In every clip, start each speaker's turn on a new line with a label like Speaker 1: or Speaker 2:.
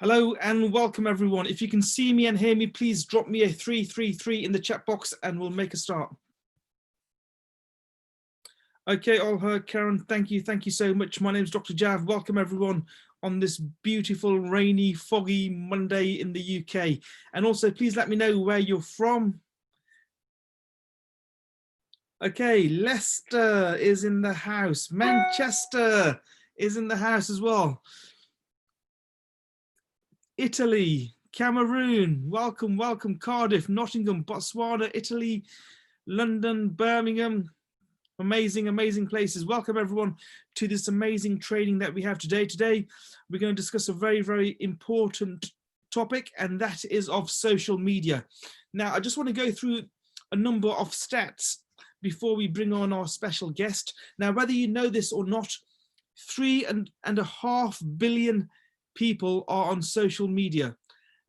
Speaker 1: Hello and welcome everyone. If you can see me and hear me, please drop me a 333 in the chat box and we'll make a start. Okay, all heard, Karen. Thank you so much. My name is Dr Jav. Welcome everyone on this beautiful, rainy, foggy Monday in the UK. And also, please let me know where you're from. Okay, Leicester is in the house. Manchester is in the house as well. Italy, Cameroon, welcome, welcome. Cardiff, Nottingham, Botswana, Italy, London, Birmingham. Amazing, amazing places. Welcome everyone to this amazing training that we have today. Today, we're going to discuss a very, very important topic, and that is of social media. Now, I just want to go through a number of stats before we bring on our special guest. Now, whether you know this or not, 3.5 billion people are on social media.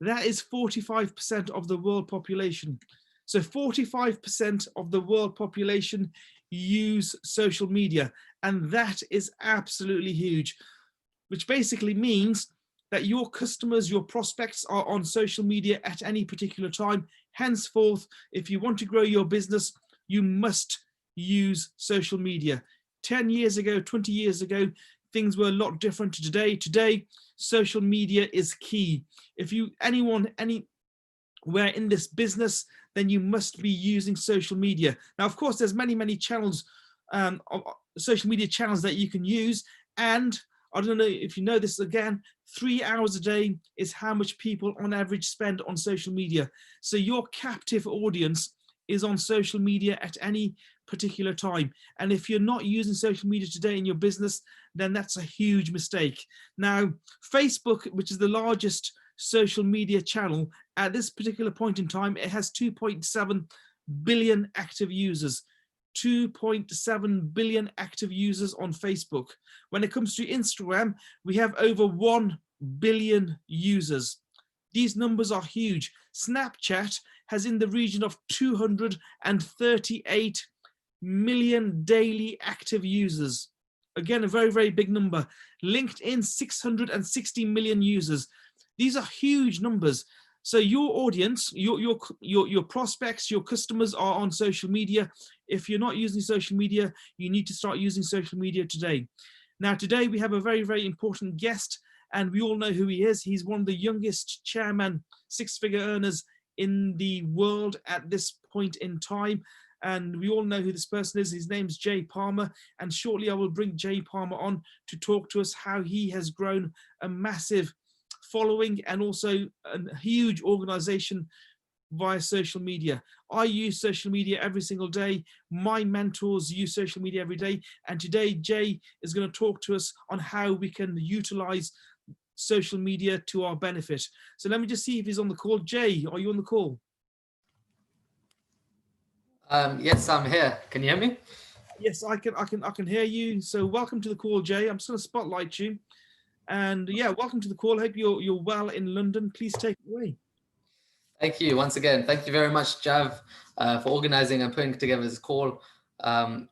Speaker 1: That is 45% of the world population. So 45% of the world population use social media, and that is absolutely huge, which basically means that your customers, your prospects are on social media at any particular time. Henceforth, if you want to grow your business, you must use social media. 10 years ago, 20 years ago, things were a lot different to today. Today, social media is key. If you anywhere in this business, then you must be using social media. Now, of course, there's many channels, social media channels that you can use. And I don't know if you know this, again, 3 hours a day is how much people on average spend on social media. So your captive audience is on social media at any particular time. And if you're not using social media today in your business, then that's a huge mistake. Now, Facebook, which is the largest social media channel at this particular point in time, it has 2.7 billion active users. 2.7 billion active users on Facebook. When it comes to Instagram, we have over 1 billion users. These numbers are huge. Snapchat has in the region of 238 million daily active users. Again, a very, very big number. LinkedIn, 660 million users. These are huge numbers. So your audience, your prospects, your customers are on social media. If you're not using social media, you need to start using social media today. Now, today we have a very, very important guest, and we all know who he is. He's one of the youngest chairman, six-figure earners in the world at this point in time. And we all know who this person is. His name's Jay Palmer. And shortly I will bring Jay Palmer on to talk to us how he has grown a massive following and also a huge organization via social media. I use social media every single day. My mentors use social media every day. And today Jay is going to talk to us on how we can utilize social media to our benefit. So let me just see if he's on the call. Jay, are you on the call?
Speaker 2: Yes, I'm here. Can you hear me?
Speaker 1: Yes, I can hear you. So welcome to the call, Jay. I'm just going to spotlight you. And yeah, welcome to the call. I hope you're well in London. Please take it away.
Speaker 2: Thank you once again. Thank you very much, Jav, for organizing and putting together this call. And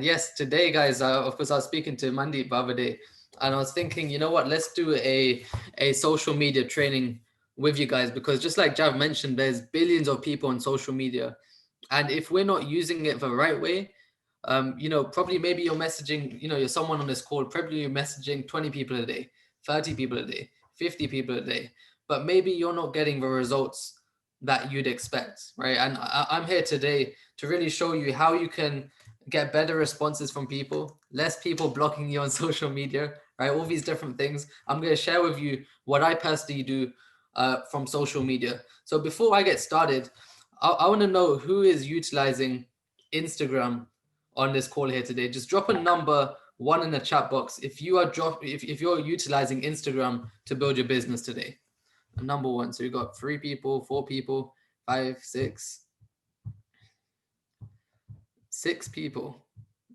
Speaker 2: yes, today, guys, of course, I was speaking to Mandeep the other day, and I was thinking, you know what, let's do a social media training with you guys, because just like Jav mentioned, there's billions of people on social media. And if we're not using it the right way, probably maybe you're messaging, you're someone on this call, probably you're messaging 20 people a day, 30 people a day, 50 people a day, but maybe you're not getting the results that you'd expect, right? And I'm here today to really show you how you can get better responses from people, less people blocking you on social media, right? All these different things. I'm going to share with you what I personally do from social media. So before I get started, I want to know who is utilizing Instagram on this call here today. Just drop a number 1 in the chat box if you are if you're utilizing Instagram to build your business today. Number 1. So you got 3 people, 4 people, 5, 6 people.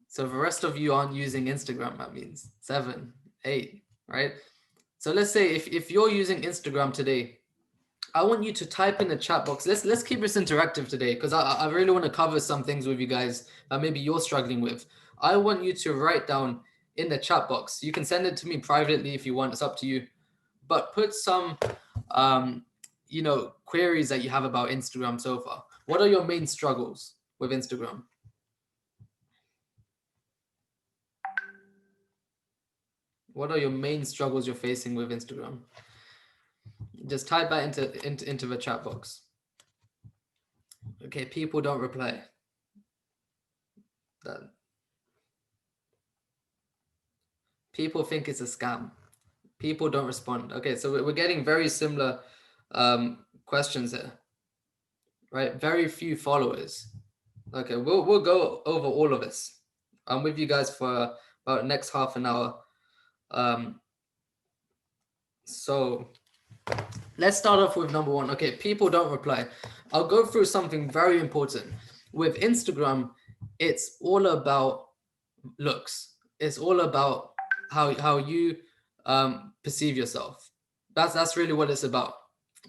Speaker 2: So the rest of you aren't using Instagram. That means 7, 8, right? So let's say if you're using Instagram today, I want you to type in the chat box. Let's keep this interactive today, because I really want to cover some things with you guys that maybe you're struggling with. I want you to write down in the chat box. You can send it to me privately if you want. It's up to you. but put some, you know, queries that you have about Instagram so far. What are your main struggles with Instagram? What are your main struggles you're facing with Instagram? Just type that into the chat box. Okay, people don't reply. That people think it's a scam. People don't respond. Okay, so we're getting very similar questions here, right? Very few followers. Okay, we'll go over all of this. I'm with you guys for about the next half an hour. So let's start off with number one. Okay, people don't reply. I'll go through something very important. With Instagram, it's all about looks. It's all about how you perceive yourself. That's really what it's about,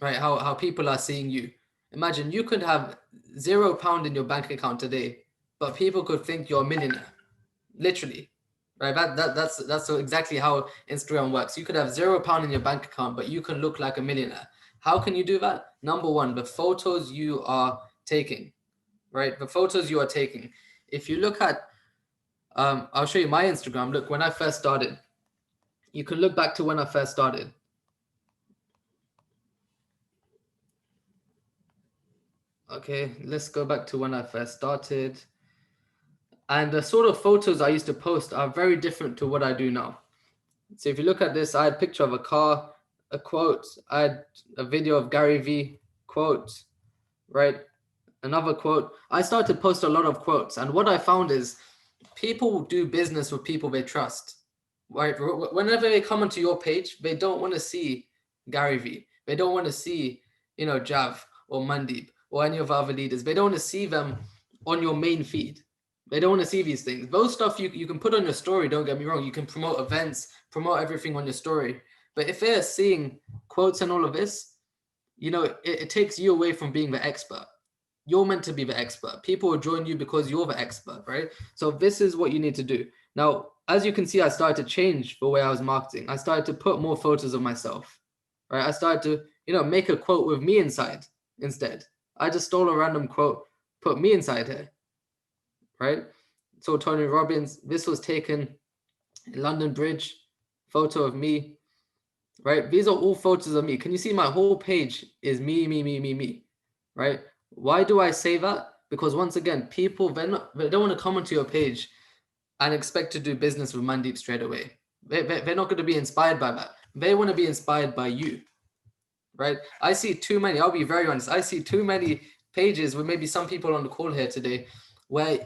Speaker 2: right? How people are seeing you. Imagine you could have £0 in your bank account today, but people could think you're a millionaire, literally, right? That's exactly how Instagram works. You could have £0 in your bank account, but you can look like a millionaire. How can you do that? Number one, the photos you are taking, right? The photos you are taking. If you look at I'll show you my Instagram. Look, when I first started, you can look back to when I first started. Okay, let's go back to when I first started. And the sort of photos I used to post are very different to what I do now. So if you look at this, I had a picture of a car, a quote, I had a video of Gary V, quote, right? Another quote. I started to post a lot of quotes. And what I found is people do business with people they trust. Right? Whenever they come onto your page, they don't want to see Gary V. They don't want to see, you know, Jav or Mandeep or any of our other leaders. They don't want to see them on your main feed. They don't want to see these things. Those stuff you can put on your story, don't get me wrong. You can promote events, promote everything on your story. But if they're seeing quotes and all of this, you know, it takes you away from being the expert. You're meant to be the expert. People will join you because you're the expert, right? So this is what you need to do. Now, as you can see, I started to change the way I was marketing. I started to put more photos of myself, right? I started to, you know, make a quote with me inside instead. I just stole a random quote, put me inside here, right? So Tony Robbins, this was taken in London Bridge, photo of me, right? These are all photos of me. Can you see my whole page is me, right? Why do I say that? Because once again, people, they don't want to come onto your page and expect to do business with Mandeep straight away. They're not going to be inspired by that. They want to be inspired by you, right? I see too many, I'll be very honest, I see too many pages with maybe some people on the call here today where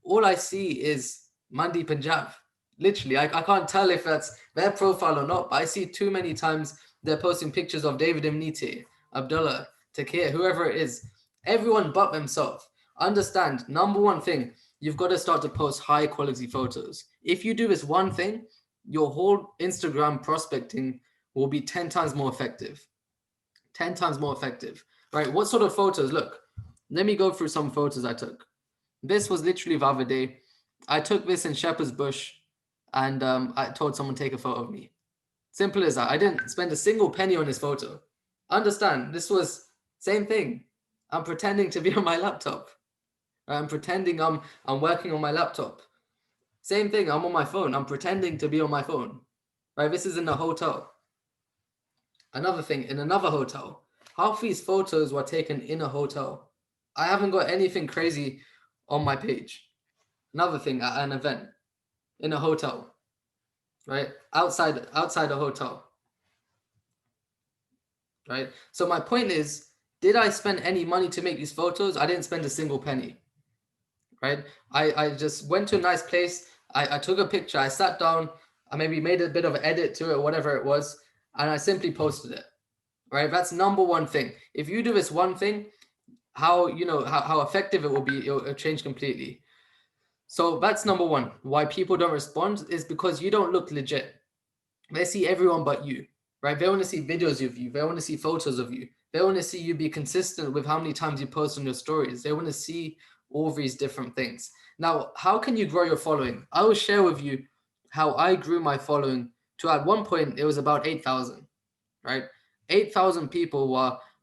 Speaker 2: all I see is Mandeep and Jav. Literally, I can't tell if that's their profile or not, but I see too many times they're posting pictures of David Imnite, Abdullah, Takir, whoever it is, everyone but themselves. Understand, number one thing, you've got to start to post high quality photos. If you do this one thing, your whole Instagram prospecting will be 10 times more effective. 10 times more effective, right? What sort of photos? Look, let me go through some photos I took. This was literally the other day. I took this in Shepherd's Bush and I told someone to take a photo of me. Simple as that. I didn't spend a single penny on this photo. Understand, this was same thing. I'm pretending to be on my laptop. I'm pretending I'm working on my laptop. Same thing, I'm on my phone. I'm pretending to be on my phone. Right? This is in a hotel. Another thing, in another hotel. Half these photos were taken in a hotel. I haven't got anything crazy on my page. Another thing, at an event, in a hotel, right? Outside a hotel, right? So my point is, did I spend any money to make these photos? I didn't spend a single penny, right? I just went to a nice place. I took a picture. I sat down. I maybe made a bit of an edit to it, whatever it was, and I simply posted it, right? That's number one thing. If you do this one thing, how effective it will be, it'll change completely. So that's number one. Why people don't respond is because you don't look legit. They see everyone but you, right? They want to see videos of you. They want to see photos of you. They want to see you be consistent with how many times you post on your stories. They want to see all these different things. Now, how can you grow your following? I will share with you how I grew my following to, at one point, it was about 8,000. right? 8,000 people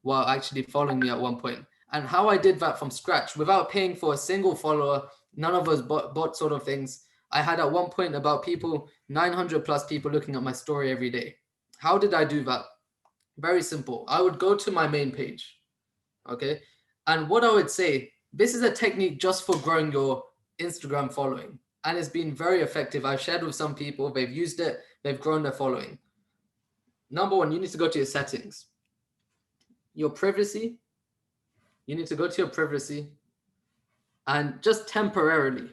Speaker 2: were actually following me at one point. And how I did that from scratch without paying for a single follower, none of us bought sort of things. I had at one point about 900 plus people looking at my story every day. How did I do that? Very simple. I would go to my main page, okay? And what I would say, this is a technique just for growing your Instagram following. And it's been very effective. I've shared with some people, they've used it, they've grown their following. Number one, you need to go to your settings. Your privacy, you need to go to your privacy and just temporarily,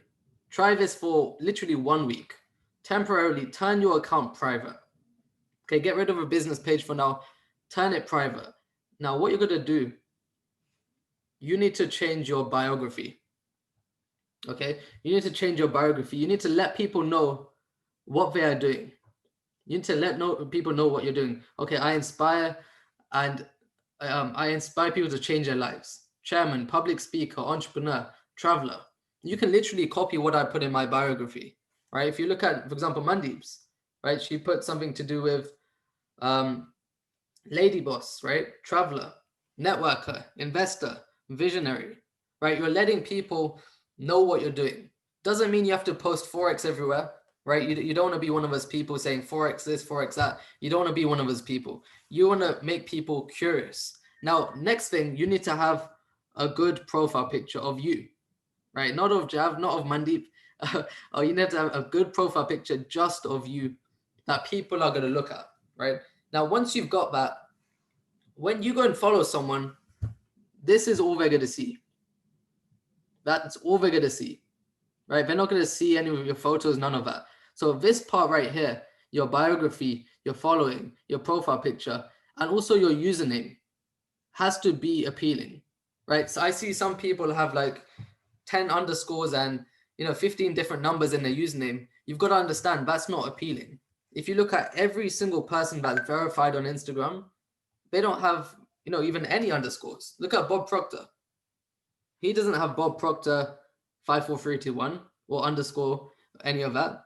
Speaker 2: try this for literally 1 week. Temporarily turn your account private. Okay, get rid of a business page for now, turn it private. Now, what you're gonna do, you need to change your biography. Okay, you need to change your biography. You need to let people know what they are doing. You need to let people know what you're doing. Okay, I inspire people to change their lives. Chairman, public speaker, entrepreneur, traveler. You can literally copy what I put in my biography, right? If you look at, for example, Mandeep's, right? She put something to do with lady boss, right? Traveler, networker, investor, visionary, right? You're letting people know what you're doing. Doesn't mean you have to post forex everywhere, right? You don't want to be one of those people saying forex this, forex that. You don't want to be one of those people. You want to make people curious. Now, next thing, you need to have a good profile picture of you, right? Not of Jav, not of Mandeep. Or you need to have a good profile picture just of you that people are going to look at, right? Now, once you've got that, when you go and follow someone, this is all they're going to see. That's all they're going to see, right? They're not going to see any of your photos, none of that. So this part right here, your biography, your following, your profile picture, and also your username has to be appealing, right? So I see some people have like 10 underscores and 15 different numbers in their username. You've got to understand that's not appealing. If you look at every single person that's verified on Instagram, they don't have even any underscores. Look at Bob Proctor. He doesn't have Bob Proctor 54321 or underscore any of that.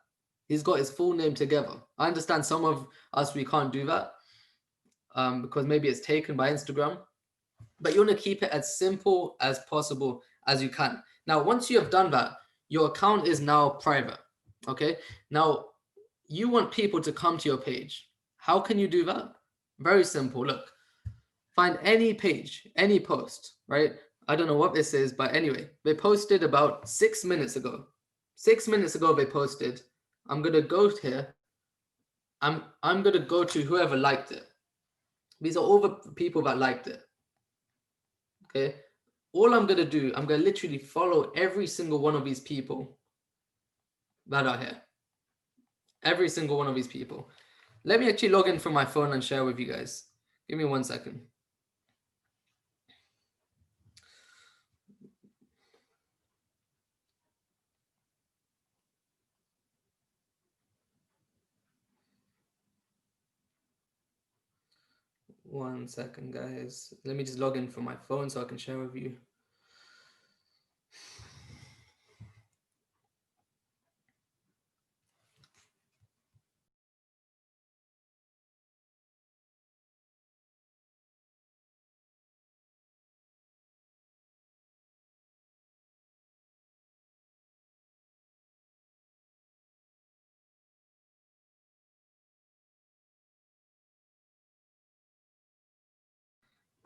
Speaker 2: He's got his full name together. I understand some of us, we can't do that because maybe it's taken by Instagram, but you want to keep it as simple as possible as you can. Now, once you have done that, your account is now private. Okay. Now, you want people to come to your page. How can you do that? Very simple. Look, find any page, any post, right? I don't know what this is, but anyway, they posted about 6 minutes ago. 6 minutes ago, they posted. I'm going to go here. I'm going to go to whoever liked it. These are all the people that liked it. Okay. All I'm going to do, I'm going to literally follow every single one of these people that are here. Every single one of these people. Let me actually log in from my phone and share with you guys. Give me 1 second. One second, guys. Let me just log in from my phone so I can share with you.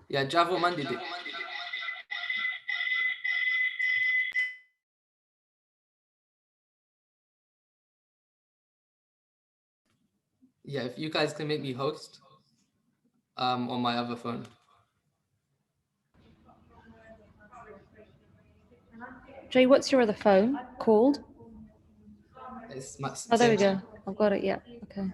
Speaker 2: Yeah, Javo Mandi. Yeah, if you guys can make me host on my other phone.
Speaker 3: Jay, what's your other phone called?
Speaker 2: Oh,
Speaker 3: there we go. I've got it. Yeah. Okay.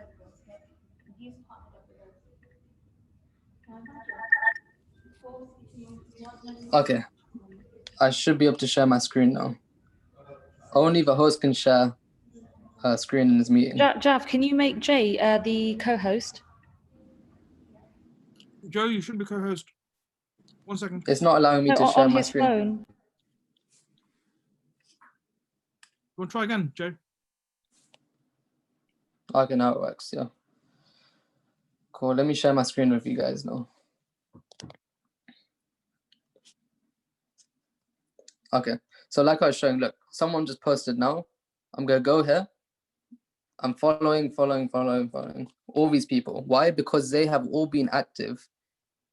Speaker 2: Okay. I should be able to share my screen now. Only the host can share a screen in this meeting.
Speaker 3: Jav, can you make Jay the co-host?
Speaker 1: Joe, you should be co-host. 1 second.
Speaker 2: It's not allowing me to share my screen.
Speaker 3: Phone.
Speaker 1: You want to try again, Joe?
Speaker 2: Okay, now it works. Yeah. Cool. Let me share my screen with you guys now. Okay. So like I was showing, look, someone just posted now. I'm going to go here. I'm following all these people. Why? Because they have all been active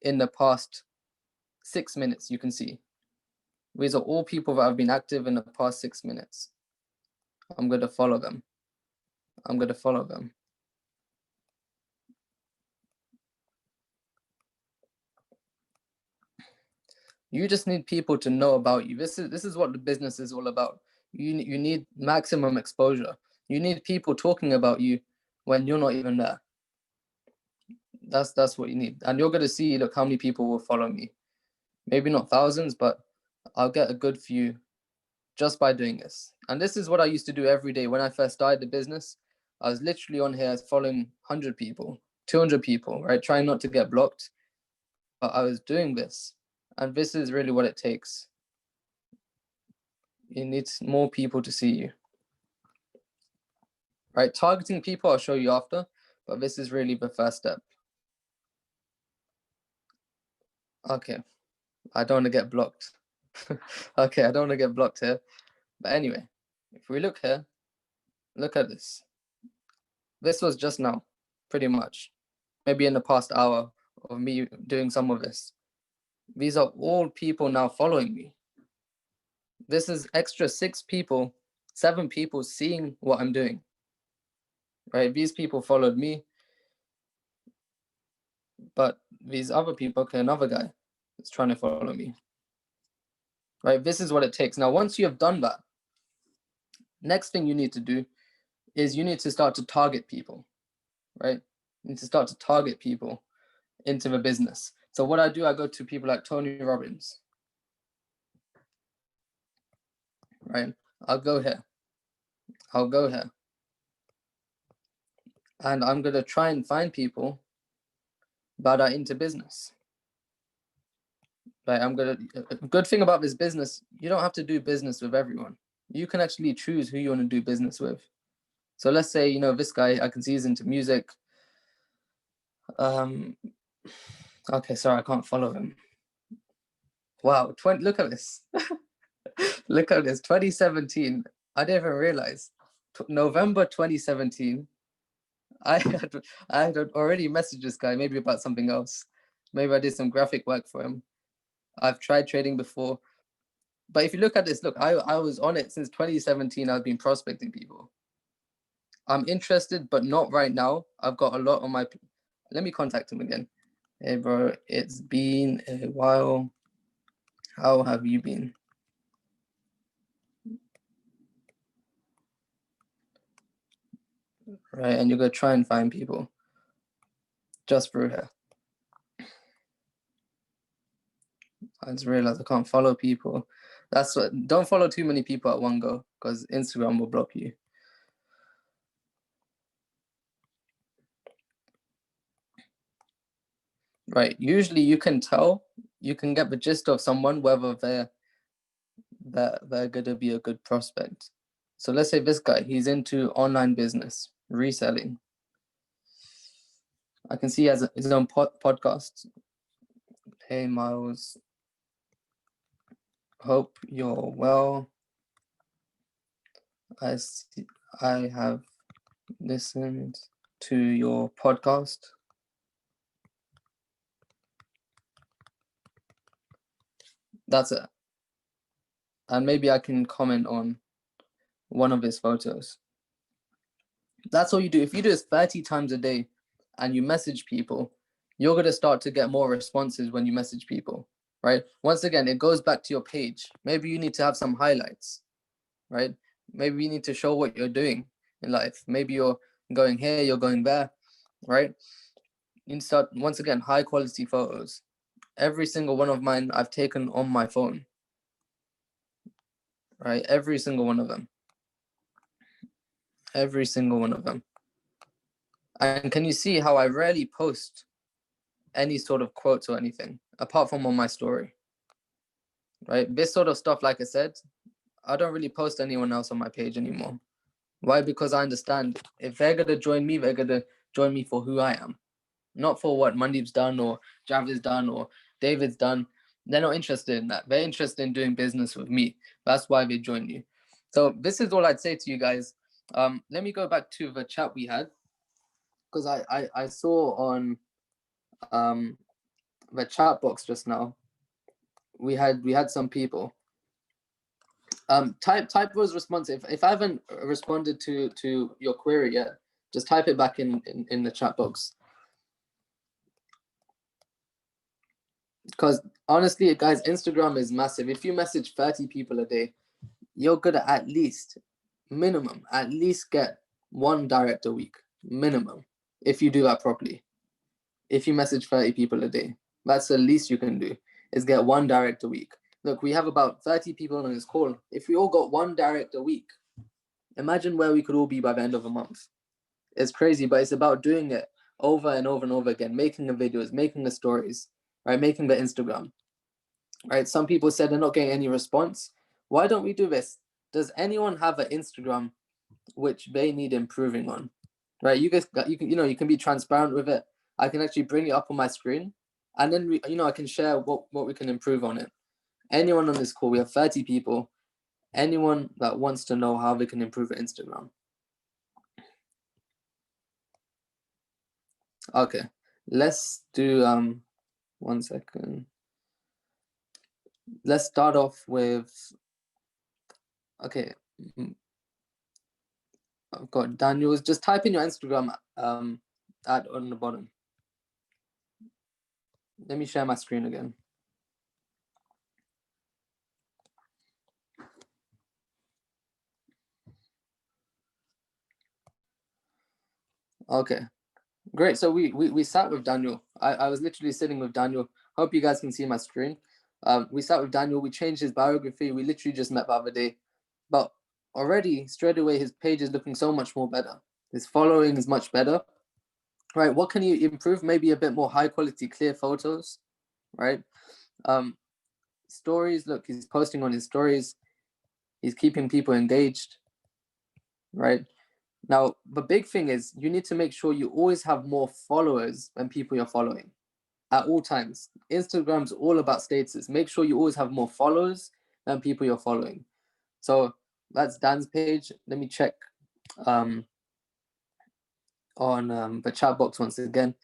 Speaker 2: in the past 6 minutes, you can see. These are all people that have been active in the past 6 minutes. I'm going to follow them. I'm going to follow them. You just need people to know about you. This is what the business is all about. You need maximum exposure. You need people talking about you when you're not even there. That's what you need. And you're going to see, look, how many people will follow me. Maybe not thousands, but I'll get a good few just by doing this. And this is what I used to do every day when I first started the business. I was literally on here following 100 people, 200 people, right? Trying not to get blocked. But I was doing this. And this is really what it takes. You need more people to see you. Right? Targeting people, I'll show you after, but this is really the first step. Okay. I don't want to get blocked. Okay, I don't want to get blocked here. But anyway, if we look here, look at this. This was just now, pretty much. Maybe in the past hour of me doing some of this. These are all people now following me. This is extra 6 people, 7 people seeing what I'm doing. Right? These people followed me. But these other people, okay, another guy is trying to follow me. Right? This is what it takes. Now, once you have done that, next thing you need to do is you need to start to target people, right? You need to start to target people into the business. So what I do, I go to people like Tony Robbins, right? I'll go here. And I'm going to try and find people that are into business. Right? A good thing about this business, you don't have to do business with everyone. You can actually choose who you want to do business with. So let's say, you know, this guy, I can see he's into music. Okay, sorry, I can't follow him. Wow, look at this. Look at this, 2017. I didn't even realize. November 2017, I had already messaged this guy, maybe about something else. Maybe I did some graphic work for him. I've tried trading before. But if you look at this, look, I was on it since 2017. I've been prospecting people. I'm interested, but not right now. I've got a lot on my... Let me contact him again. Hey, bro, it's been a while. How have you been? Right, and you're going to try and find people just through here. I just realized I can't follow people. That's what, don't follow too many people at one go, because Instagram will block you. Right, usually you can tell, you can get the gist of someone, whether they're going to be a good prospect. So let's say this guy, he's into online business, reselling. I can see he has his own podcast. Hey, Miles. Hope you're well. I have listened to your podcast. That's it. And maybe I can comment on one of his photos. That's all you do. If you do this 30 times a day and you message people, you're going to start to get more responses when you message people, right? Once again, it goes back to your page. Maybe you need to have some highlights, right? Maybe you need to show what you're doing in life. Maybe you're going here, you're going there, right? You need to start, once again, high quality photos. Every single one of mine I've taken on my phone, right? Every single one of them. Every single one of them. And can you see how I rarely post any sort of quotes or anything, apart from on my story, right? This sort of stuff, like I said, I don't really post anyone else on my page anymore. Why? Because I understand if they're going to join me, they're going to join me for who I am. not for what Mandeep's done or Jav has done or David's done. They're not interested in that. They're interested in doing business with me. That's why they join you. So this is all I'd say to you guys. Let me go back to the chat we had, because I saw on the chat box just now, we had some people. Type those responses. If I haven't responded to your query yet, just type it back in the chat box. Because honestly, guys, Instagram is massive. If you message 30 people a day, you're gonna at least get one direct a week, minimum, if you do that properly. If you message 30 people a day, that's the least you can do, is get one direct a week. Look, we have about 30 people on this call. If we all got one direct a week, imagine where we could all be by the end of a month. It's crazy, but it's about doing it over and over and over again, making the videos, making the stories, right? Making the Instagram, right? Some people said they're not getting any response. Why don't we do this? Does anyone have an Instagram which they need improving on, right? You guys, you can be transparent with it. I can actually bring it up on my screen, and then I can share what we can improve on it. Anyone on this call, we have 30 people. Anyone that wants to know how they can improve Instagram. Okay, let's do 1 second. Let's start off with, okay, I've got Daniel's. Just type in your Instagram ad on the bottom. Let me share my screen again. Okay, great. So we sat with Daniel. I was literally sitting with Daniel. Hope you guys can see my screen. We sat with Daniel. We changed his biography. We literally just met the other day, but already straight away his page is looking so much more better. His following is much better. Right, what can you improve? Maybe a bit more high quality, clear photos, right? Stories, look, he's posting on his stories. He's keeping people engaged, right? Now, the big thing is you need to make sure you always have more followers than people you're following at all times. Instagram's all about status. Make sure you always have more followers than people you're following. So that's Dan's page. Let me check on the chat box once again.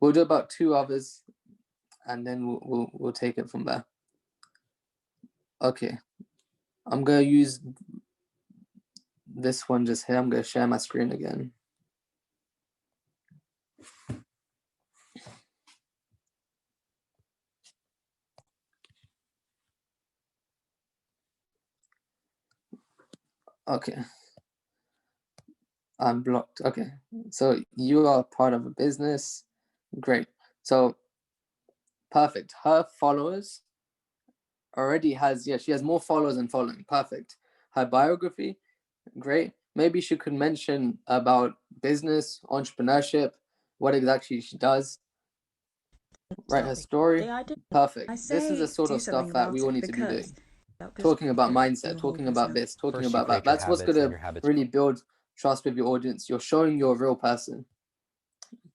Speaker 2: We'll do about 2 others, and then we'll take it from there. Okay, I'm gonna use this one just here. I'm gonna share my screen again. Okay, I'm blocked. Okay, so you are part of a business. Great. So perfect. Her followers already has, she has more followers and following. Perfect. Her biography, great. Maybe she could mention about business, entrepreneurship, what exactly she does. Right, her story, perfect. This is the sort of stuff that we all need to be doing. Talking about mindset, talking about this, talking about that. That's what's going to really build trust with your audience. You're showing you're a real person.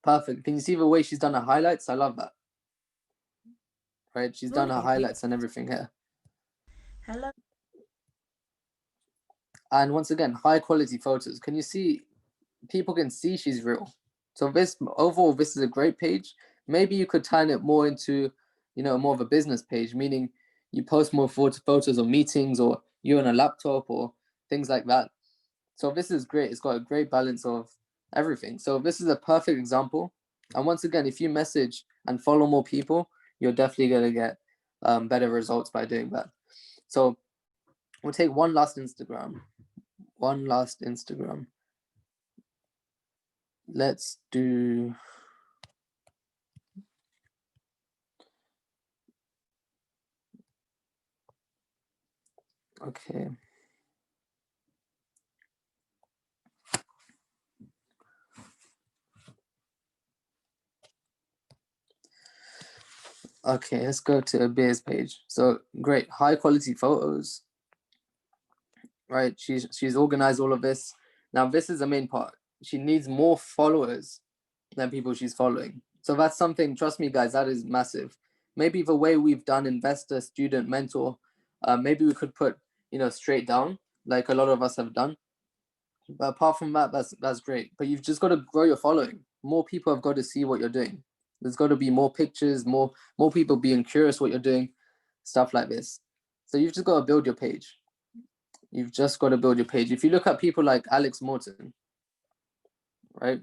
Speaker 2: Perfect. Can you see the way she's done her highlights? I love that. Right, she's done her highlights and everything here.
Speaker 4: Hello.
Speaker 2: And once again, high quality photos. Can you see? People can see she's real. So this overall, this is a great page. Maybe you could turn it more into, more of a business page, meaning you post more photos of meetings or you on a laptop or things like that. So this is great. It's got a great balance of everything. So this is a perfect example. And once again, if you message and follow more people, you're definitely going to get better results by doing that. So we'll take one last Instagram. Let's do... Okay. Okay, let's go to a beers page. So great, high quality photos. Right, she's organized all of this. Now this is the main part. She needs more followers than people she's following. So that's something, trust me guys, that is massive. Maybe the way we've done investor, student, mentor, maybe we could put, you know, straight down like a lot of us have done. But apart from that, that's great. But you've just got to grow your following. More people have got to see what you're doing. There's got to be more pictures, more people being curious what you're doing, stuff like this. So you've just got to build your page. You've just got to build your page. If you look at people like Alex Morton, right?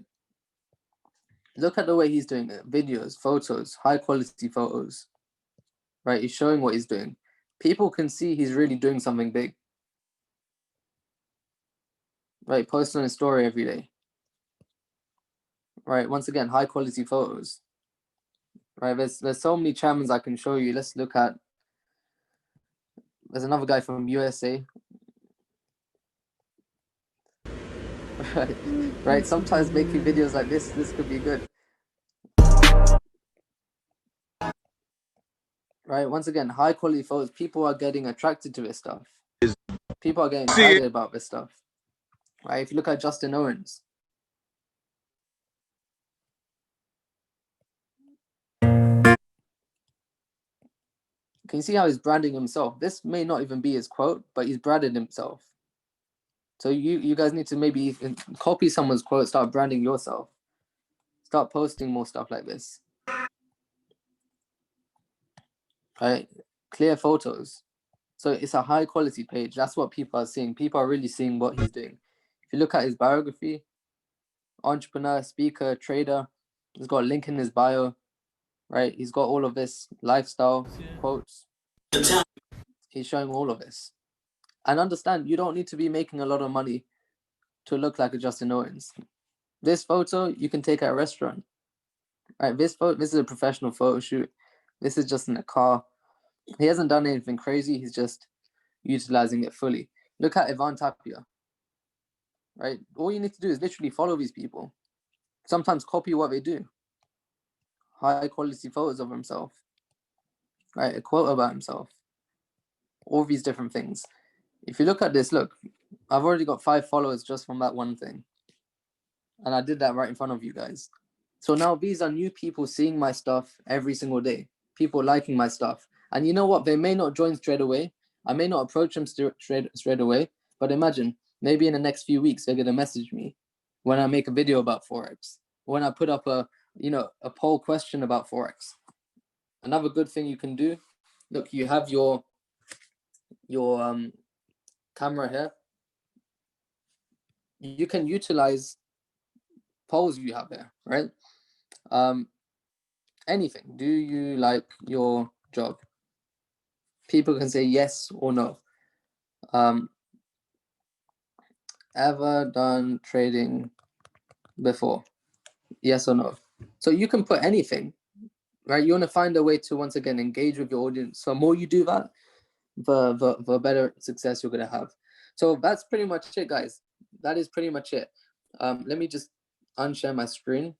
Speaker 2: Look at the way he's doing it. Videos, photos, high quality photos, right? He's showing what he's doing. People can see he's really doing something big, right? Posting a story every day, right? Once again, high quality photos, right? There's so many chairmans I can show you. Let's look at, there's another guy from USA, right? Sometimes making videos like this could be good. Right, once again, high quality photos. People are getting attracted to this stuff. People are getting excited about this stuff. Right, if you look at Justin Owens, can you see how he's branding himself? This may not even be his quote, but he's branded himself. So you guys need to maybe copy someone's quote, start branding yourself, start posting more stuff like this. Right, clear photos. So it's a high quality page. That's what people are seeing. People are really seeing what he's doing. If you look at his biography, entrepreneur, speaker, trader, he's got a link in his bio, right? He's got all of this lifestyle quotes. He's showing all of this. And understand, you don't need to be making a lot of money to look like a Justin Owens. This photo you can take at a restaurant, right? This is a professional photo shoot. This is just in a car. He hasn't done anything crazy. He's just utilizing it fully. Look at Ivan Tapia, right? All you need to do is literally follow these people. Sometimes copy what they do. High quality photos of himself, right? A quote about himself. All these different things. If you look at this, look, I've already got 5 followers just from that one thing. And I did that right in front of you guys. So now these are new people seeing my stuff every single day. People liking my stuff. And you know what? They may not join straight away. I may not approach them straight away. But imagine, maybe in the next few weeks, they're going to message me when I make a video about forex. When I put up a poll question about forex. Another good thing you can do, look, you have your camera here. You can utilize polls you have here, right? Anything. Do you like your job? People can say yes or no. Ever done trading before? Yes or no. So you can put anything, right? You want to find a way to, once again, engage with your audience. So the more you do that, the better success you're going to have. So that's pretty much it, guys. That is pretty much it. Let me just unshare my screen.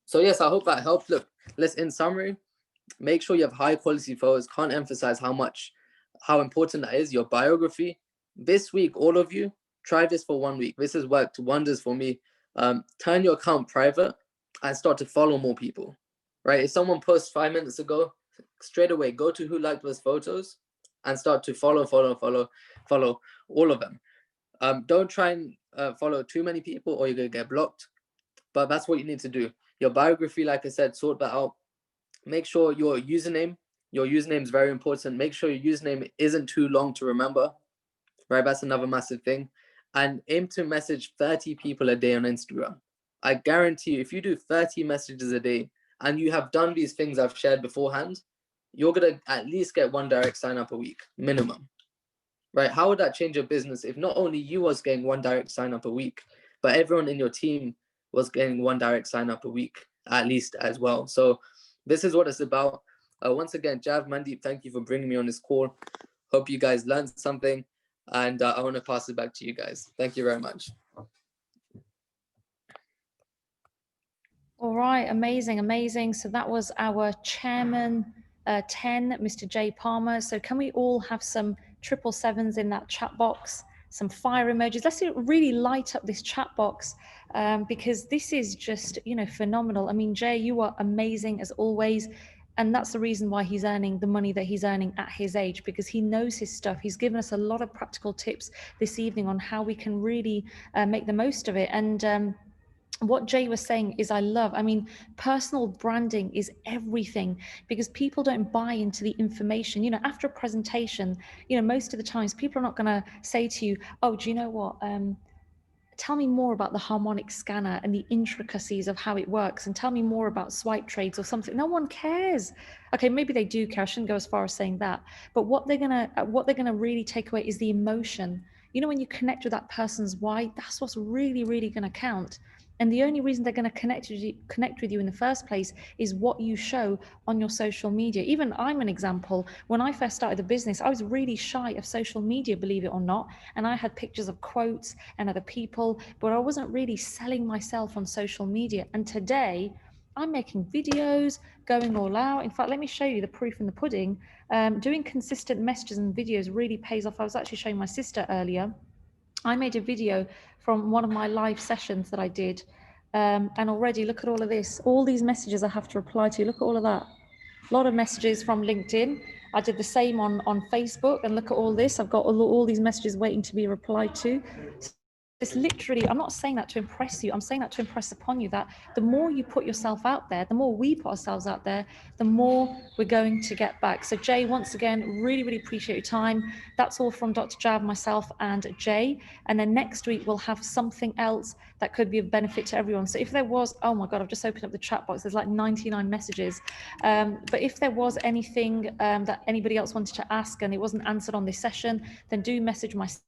Speaker 2: So yes, I hope that helped. Look, in summary, make sure you have high quality photos. Can't emphasize how important that is. Your biography. This week, all of you, try this for 1 week. This has worked wonders for me. Turn your account private and start to follow more people, right? If someone posts 5 minutes ago, straight away, go to who liked those photos and start to follow all of them. Don't try and follow too many people or you're going to get blocked. But that's what you need to do. Your biography, like I said, sort that out. Make sure your username is very important. Make sure your username isn't too long to remember, right? That's another massive thing. And aim to message 30 people a day on Instagram. I guarantee you, if you do 30 messages a day and you have done these things I've shared beforehand, you're going to at least get 1 direct sign up a week, minimum, right? How would that change your business if not only you was getting 1 direct sign up a week, but everyone in your team was getting 1 direct sign up a week at least as well? So this is what it's about. Once again, Jav, Mandeep, thank you for bringing me on this call. Hope you guys learned something, and I want to pass it back to you guys. Thank you very much.
Speaker 3: All right, amazing. So that was our chairman 10, Mr. J. Palmer. So can we all have some 777s in that chat box? some fire emojis. Let's really light up this chat box, because this is just, you know, phenomenal. I mean, Jay, you are amazing as always. And that's the reason why he's earning the money that he's earning at his age, because he knows his stuff. He's given us a lot of practical tips this evening on how we can really make the most of it. And what Jay was saying is, I mean, personal branding is everything, because people don't buy into the information. You know, after a presentation, you know, most of the times people are not going to say to you, oh, do you know what? Tell me more about the harmonic scanner and the intricacies of how it works, and tell me more about swipe trades or something. No one cares. Okay, maybe they do care. I shouldn't go as far as saying that. But what they're gonna really take away is the emotion. You know, when you connect with that person's why, that's what's really, really gonna count. And the only reason they're going to connect with you in the first place is what you show on your social media. Even I'm an example. When I first started the business, I was really shy of social media, believe it or not. And I had pictures of quotes and other people, but I wasn't really selling myself on social media. And today, I'm making videos, going all out. In fact, let me show you the proof in the pudding. Doing consistent messages and videos really pays off. I was actually showing my sister earlier. I made a video from one of my live sessions that I did. And already look at all of this, all these messages I have to reply to. Look at all of that. A lot of messages from LinkedIn. I did the same on Facebook, and look at all this. I've got all these messages waiting to be replied to. It's literally, I'm not saying that to impress you. I'm saying that to impress upon you that the more you put yourself out there, the more we put ourselves out there, the more we're going to get back. So Jay, once again, really, really appreciate your time. That's all from Dr. Jav, myself and Jay. And then next week, we'll have something else that could be of benefit to everyone. So if there was, oh my God, I've just opened up the chat box. There's like 99 messages. But if there was anything that anybody else wanted to ask and it wasn't answered on this session, then do message myself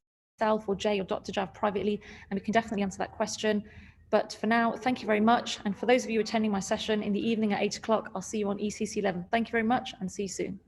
Speaker 3: or Jay or Dr. Jav privately, and we can definitely answer that question. But for now, thank you very much. And for those of you attending my session in the evening at 8 o'clock, I'll see you on ECC 11. Thank you very much and see you soon.